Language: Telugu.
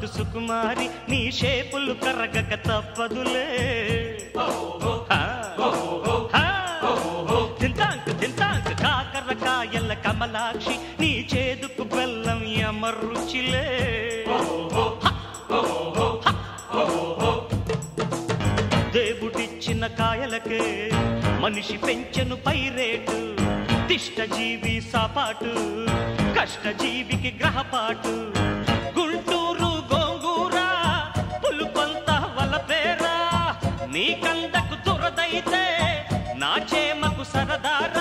పట్టు సుకుమారి నీ షేపులు కరగక తప్పదులే తింటాంక్ తింటాంక్ కాకరకాయల కమలాక్షి నీ చేదుకు బెల్లం యమరుచిలే దేవుడిచ్చిన కాయలకే మనిషి పెంచెను పైరేటు తిష్టజీవి సాపాటు కష్టజీవికి గ్రహపాటు గుంటూరు గోంగూర పులుపంత వలపేరా నీ కందకు దురదైతే నా చేమకు సరదారా